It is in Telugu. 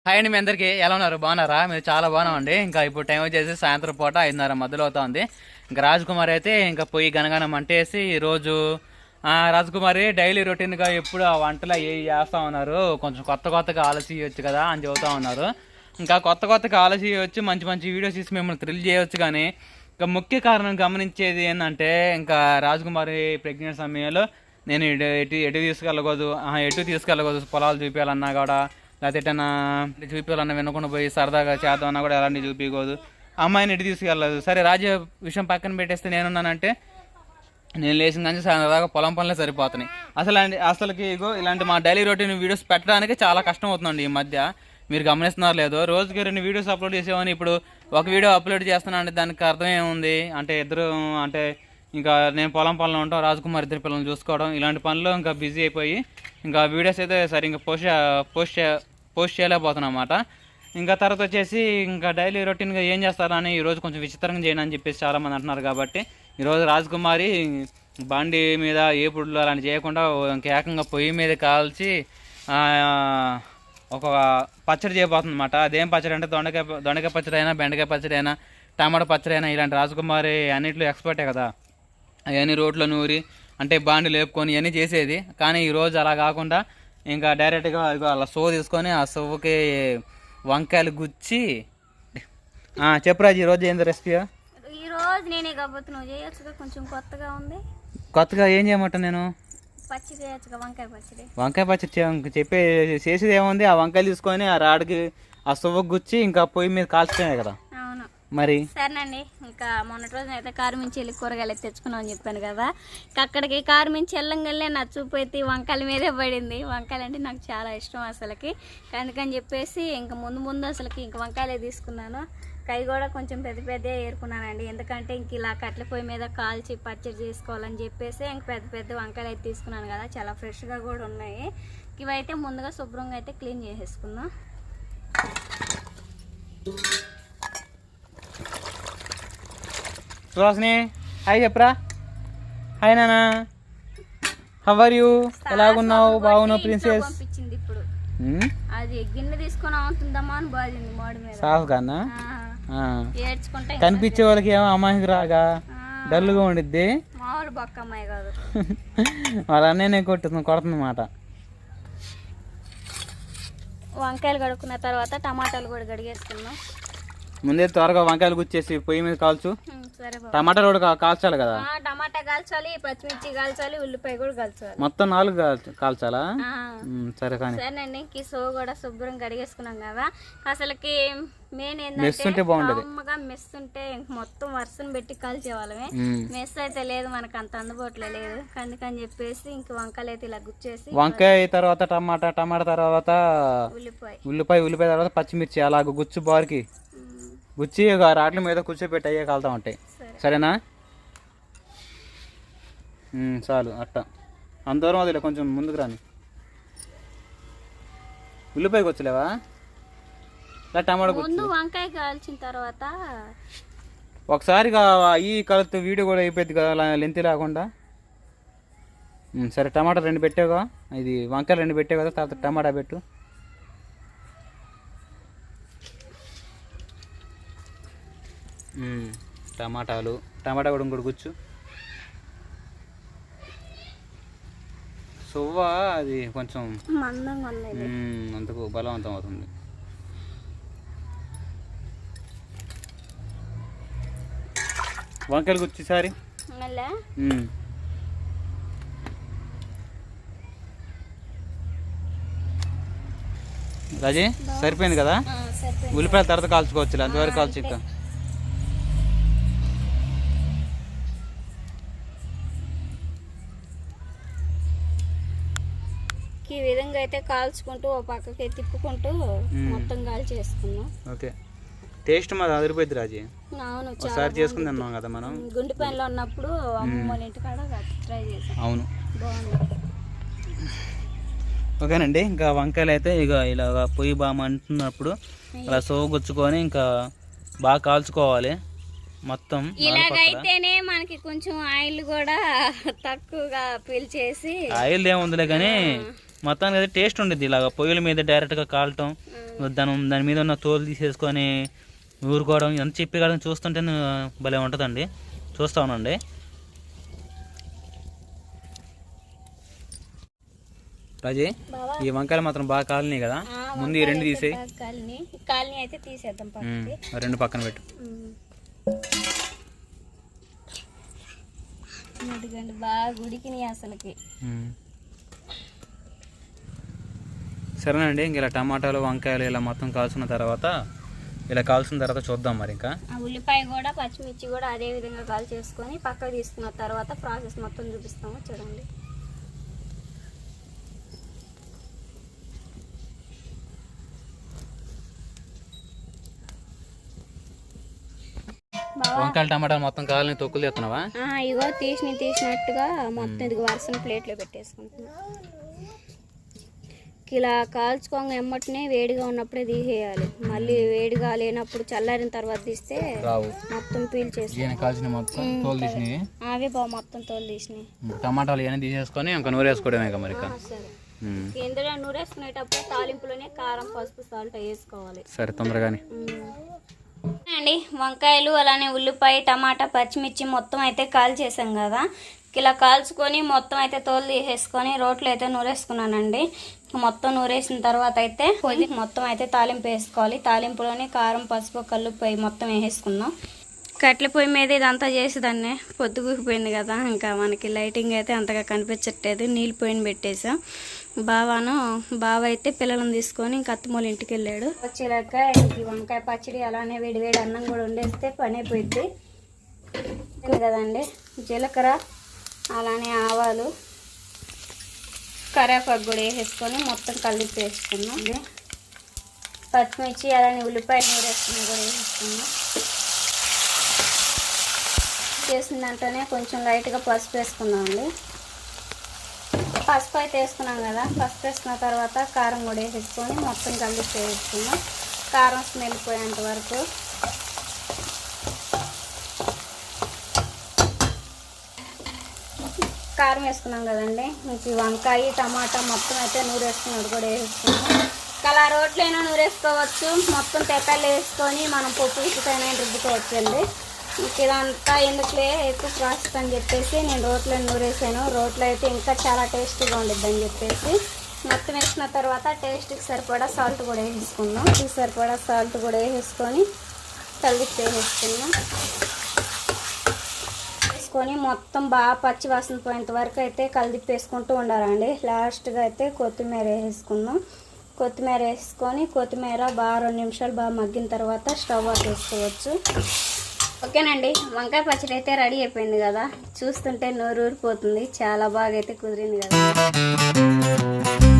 హాయ్ అండి, మీ అందరికీ ఎలా ఉన్నారు? బాగున్నారా? మీరు చాలా బాగున్నామండి. ఇంకా ఇప్పుడు టైం వచ్చేసి సాయంత్రం పూట 5:30 మధ్యలో అవుతుంది. ఇంకా రాజకుమారి అయితే ఇంకా పొయ్యి గనగనం అంటేసి ఈరోజు రాజకుమారి డైలీ రొటీన్గా ఎప్పుడు ఆ వంటలు ఏ చేస్తూ ఉన్నారు, కొంచెం కొత్త కొత్తగా ఆలోచించవచ్చు కదా అని చెబుతూ ఉన్నారు. ఇంకా కొత్త కొత్తగా ఆలోచించవచ్చు, మంచి మంచి వీడియోస్ తీసి మిమ్మల్ని థ్రిల్ చేయవచ్చు. కానీ ఇంకా ముఖ్య కారణం గమనించేది ఏంటంటే, ఇంకా రాజకుమారి ప్రెగ్నెంట్ సమయంలో నేను ఎటు తీసుకెళ్ళకూడదు పొలాలు చూపించాలన్నా కూడా, లేకపోతే ఎటన్నా చూపించాలన్నా వినకుండా పోయి సరదాగా చేద్దామన్నా కూడా ఎలాంటివి చూపించకూడదు. అమ్మాయిని ఎటు తీసుకెళ్ళదు. సరే రాజ్య విషయం పక్కన పెట్టేస్తే నేనున్నానంటే, నేను లేచిన కానీ సరదాగా పొలం పనులే సరిపోతున్నాయి. అసలుకి ఇగో ఇలాంటి మా డైలీ రొటీన్ వీడియోస్ పెట్టడానికి చాలా కష్టం అవుతుందండి ఈ మధ్య. మీరు గమనిస్తున్నారు లేదో, రోజుకి 2 వీడియోస్ అప్లోడ్ చేసేవని ఇప్పుడు ఒక వీడియో అప్లోడ్ చేస్తున్నానంటే దానికి అర్థం ఏముంది అంటే, అంటే ఇంకా నేను పొలం పనులు ఉంటాం, రాజకుమార్ ఇద్దరు పిల్లల్ని చూసుకోవడం, ఇలాంటి పనులు ఇంకా బిజీ అయిపోయి ఇంకా వీడియోస్ అయితే సరే ఇంకా పోస్ట్ చేయలేకపోతున్నాం అన్నమాట. ఇంకా తర్వాత వచ్చేసి ఇంకా డైలీ రొటీన్గా ఏం చేస్తారని ఈరోజు కొంచెం విచిత్రంగా చేయను అని చెప్పేసి చాలామంది అంటున్నారు. కాబట్టి ఈరోజు రాజకుమారి బండి మీద ఏపుడులు అలాంటి చేయకుండా ఇంకా ఏకంగా పొయ్యి మీద కాల్చి ఒక పచ్చడి చేయబోతుంది అన్నమాట. అదేం పచ్చడి అంటే దొండకాయ పచ్చడి అయినా, బెండకాయ పచ్చడి అయినా, టమాటా పచ్చడి అయినా, ఇలాంటి రాజకుమారి అన్నింటిలో ఎక్స్పర్టే కదా. అవన్నీ రోట్లో నూరి అంటే బాండి లేపుకొని ఇవన్నీ చేసేది. కానీ ఈరోజు అలా కాకుండా ఇంకా డైరెక్ట్గా అలా తీసుకొని ఆ సొవ్వుకి వంకాయలు గుచ్చి చెప్పురాజు ఈరోజు ఏంది రెసిపీ? ఈరోజు నేనే కాబట్టి నువ్వు చేయొచ్చుగా, కొంచెం కొత్తగా ఉంది. కొత్తగా ఏం చేయమంటా? నేను పచ్చడి చేయొచ్చుగా, వంకాయ పచ్చడి చేసేది ఏముంది? ఆ వంకాయలు తీసుకొని ఆ రాడికి ఆ సొవ్వకు గుచ్చి ఇంకా పొయ్యి మీద కాల్చుకునే కదా. అవును మరి సరేనండి. ఇంకా మొన్నటి రోజున అయితే కారు మించి వెళ్ళి కూరగాయలు తెచ్చుకున్నాం అని చెప్పాను కదా. అక్కడికి కారు మించి వెళ్ళంగానే నా చూపు అయితే వంకాయల మీదే పడింది. వంకాయలు అంటే నాకు చాలా ఇష్టం అసలుకి. అందుకని చెప్పేసి ఇంక ముందు అసలుకి ఇంక వంకాయలే తీసుకున్నాను. కై కూడా కొంచెం పెద్ద ఏరుకున్నానండి. ఎందుకంటే ఇంక ఇలా కట్ల పొయ్యి మీద కాల్చి పచ్చడి చేసుకోవాలని చెప్పేసి ఇంక పెద్ద వంకాయలు అయితే తీసుకున్నాను కదా. చాలా ఫ్రెష్గా కూడా ఉన్నాయి. ఇవైతే ముందుగా శుభ్రంగా అయితే క్లీన్ చేసేసుకుందాం. సుహాసిని హాయ్ చెప్పరా. హాయ్ నానా, హౌ ఆర్ యూ? ఎలాగున్నావు? బాగున్నావు ప్రిన్సెస్? పంపించింది ఇప్పుడు. అది గిన్నె తీసుకొని అవుతుందమ్మా అని బాధింది మాడి మీద. సాఫ్ కన్నా ఏడ్చుకుంటే కనిపించే వాళ్ళకి ఏమో అమ్మాయికి రాగా డల్గా ఉండిద్ది. మామూలు బొక్క అమ్మాయి కాదు. వాళ్ళ అన్నయ్యనే కొడుతుందన్నమాట. వంకాయలు కడుక్కున్న తర్వాత టమాటాలు కూడా కడిగేసుకున్నాం. ముందే త్వరగా వంకాయలు గుచ్చేసి పొయ్యి మీద కాల్చు. టమాటాలు కూడా కాల్చాలి కదా. టమాటా కాల్చాలి, పచ్చిమిర్చి కాల్చాలి, ఉల్లిపాయ కూడా కాల్చాలి. మొత్తం 4 కాల్చాలా? సరే కానీ సరేనండి. సో కూడా శుభ్రం కడిగేసుకున్నాం కదా. అసలుకి మెయిన్ ఏంటంటే మెస్ ఉంటే మొత్తం వర్షం పెట్టి కాల్చేవాళ్ళమే. మెస్ అయితే లేదు, మనకు అంత అందుబాటులో లేదు. అందుకని చెప్పేసి ఇంక వంకాయలు అయితే ఇలా గుచ్చేసి, వంకాయ తర్వాత టమాటా తర్వాత ఉల్లిపాయ తర్వాత పచ్చిమిర్చి అలా గుచ్చు బారికి గుచ్చి రాట్ల మీద కూర్చోపెట్టి అయ్యే కాలుతా ఉంటాయి. సరేనా? చాలు అట్టా. అంత దూరం వదిలే, కొంచెం ముందుకు రాని. ఉల్లిపాయకి వచ్చలేవా? టమాటా ముందు వంకాయ కాల్చిన తర్వాత ఒకసారి ఈ కలుతూ వీడియో కూడా అయిపోయింది కదా లెంత్ లేకుండా. సరే టమాటా 2 పెట్టావుగా, ఇది వంకాయలు 2 పెట్టావు కదా, తర్వాత టమాటా పెట్టు. టమాటా కూడా ఇంకోటి గుచ్చు. సువ్వ అది కొంచెం అంతకు బలవంతం అవుతుంది. వంకాయలు గుచ్చి సారి రాజీ సరిపోయింది కదా. ఉల్లిపాయల తర్వాత కాల్చుకోవచ్చు, అంతవరకు కాల్చి. ఈ విధంగా అయితే కాల్చుకుంటూ ఓ పక్కకి తిప్పుకుంటూ మొత్తం కాల్చేసుకున్నాం. ఓకే, టేస్ట్ మాది అదిరిపోయింది రాజీ. అవును, ఒకసారి చేసుకుని తిన్నాం కదా మనం గుండె పనిలో ఉన్నప్పుడు అమ్మ వాళ్ళ ఇంటికాడ ట్రై చేసాం. అవును, బాగుంది. ఓకేనండి. ఇంకా వంకాయలు అయితే ఇలా పొయ్యి బాగా అంటున్నప్పుడు అలా సోగుచ్చుకొని ఇంకా బాగా కాల్చుకోవాలి మొత్తం. ఇలాగైతేనే మనకి కొంచెం ఆయిల్ కూడా తక్కువగా పీల్చేసి, ఆయిల్ ఏముందిలే కానీ మొత్తానికి అయితే టేస్ట్ ఉండిద్ది. ఇలాగ పొయ్యిల మీద డైరెక్ట్గా కాలటం, దాని మీద ఉన్న తోలు తీసేసుకొని ఊరుకోవడం, ఎంత చెప్పి చూస్తుంటే భలే ఉంటుందండి. చూస్తా ఉండండి. రాజీ, ఈ వంకాయలు మాత్రం బాగా కాలినాయి కదా, ముందు ఈ రెండు తీసేయి. కాలనీ అయితే తీసేద్దాం, రెండు పక్కన పెట్టు. బాగా ఉడికినాయి అసలుకి. సరేనండి, ఇంక ఇలా టమాటాలు వంకాయలు ఇలా మొత్తం కాల్చిన తర్వాత చూద్దాం మరి. ఇంకా ఉల్లిపాయ కూడా పచ్చిమిర్చి కూడా అదే విధంగా కాల్ చేసుకొని పక్కకు తీసుకున్న తర్వాత ప్రాసెస్ మొత్తం చూపిస్తాము, చూడండి. వంకాయలు టమాటాలు మొత్తం కావాలని తొక్కులు తెస్తున్నావా? ఇగో తీసినట్టుగా మొత్తం ఇది వరుసన ప్లేట్లో పెట్టేసుకుంటున్నా. ఇలా కాల్చుకోగా ఎమ్మటనే వేడిగా ఉన్నప్పుడే తీసేయాలి. మళ్ళీ వేడిగా లేనప్పుడు చల్లారిన తర్వాత తీస్తే మొత్తం పీల్ చేసి అవే బాగా మొత్తం తోలు తీసినాయి. టమాటాలు ఇవన్నీ తీసేసుకొని ఇంకా నూరేసుకోవడమే మరి. ఇందులో నూరేసుకునేటప్పుడు తాలింపులోనే కారం, పసుపు, సాల్ట్ వేసుకోవాలి. సరే, తొందరగానే అండి. వంకాయలు అలానే ఉల్లిపాయ, టమాటా, పచ్చిమిర్చి మొత్తం అయితే కాల్ చేసాం కదా. ఇలా కాల్చుకొని మొత్తం అయితే తోలు తీసేసుకొని రోట్లో అయితే నూరేసుకున్నానండి. మొత్తం నూరేసిన తర్వాత అయితే మొత్తం అయితే తాలింపు వేసుకోవాలి. తాలింపులోనే కారం, పసుపు, కల్లుప్పు మొత్తం వేసేసుకుందాం. కట్టెల పొయ్యి మీద ఇదంతా చేసేదాన్ని, పొద్దుగుపోయింది కదా, ఇంకా మనకి లైటింగ్ అయితే అంతగా కనిపించట్లేదు. నీళ్ళు పొయ్యిని పెట్టేసాం. బావ అయితే పిల్లలను తీసుకొని ఇంకా అత్తమ్మోళ్ళ ఇంటికి వెళ్ళాడు. వచ్చేలాక ఈ వంకాయ పచ్చడి అలానే వేడివేడి అన్నం కూడా వండేస్తే పని అయిపోయింది కదండి. జీలకర్ర అలానే ఆవాలు, కరివేపాకు కూడా వేసేసుకొని మొత్తం కలిపి వేసుకున్నాం. పచ్చిమిర్చి అలానే ఉల్లిపాయ నూరేసుకుని కూడా వేసేసుకున్నాం. చేసిన దాంట్లోనే కొంచెం లైట్గా పసుపు వేసుకున్నామండి. పసుపు అయితే వేసుకున్నాం కదా, పసుపు వేసుకున్న తర్వాత కారం కూడా వేసేసుకొని మొత్తం కలిపి వేసుకున్నాం. కారం స్మెల్ పోయేంత వరకు. కారం వేసుకున్నాం కదండి. ఇంక వంకాయ, టమాటా మొత్తం అయితే నూరేసుకున్నది కూడా వేసుకున్నాం. అలా రోట్లైనా నూరేసుకోవచ్చు, మొత్తం తెక్కలు వేసుకొని మనం పప్పు ఇసుకైనా రుబ్బుకోవచ్చు అండి. ఇదంతా ఎందుకులే ఎక్కువ ప్రాసెస్ అని చెప్పేసి నేను రోట్లో నూరేసాను. రోట్లో అయితే ఇంకా చాలా టేస్టీగా ఉండిద్ది అని చెప్పేసి మొత్తం వేసుకున్న తర్వాత టేస్ట్కి సరిపడా సాల్ట్ కూడా వేసుకుందాం. సరిపడా సాల్ట్ కూడా వేసుకొని కలిపి వేసుకుందాం. వేసుకొని మొత్తం బాగా పచ్చి వాసన పోయేంత వరకు అయితే కలిపి వేసుకుంటూ ఉండాలండి. లాస్ట్గా అయితే కొత్తిమీర వేసుకుందాం. కొత్తిమీర వేసుకొని కొత్తిమీర బాగా 2 నిమిషాలు బాగా మగ్గిన తర్వాత స్టవ్ ఆఫ్ చేసుకోవచ్చు. ఓకేనండి, వంకాయ పచ్చడి అయితే రెడీ అయిపోయింది కదా. చూస్తుంటే నోరు ఊరిపోతుంది. చాలా బాగా అయితే కుదిరింది కదా.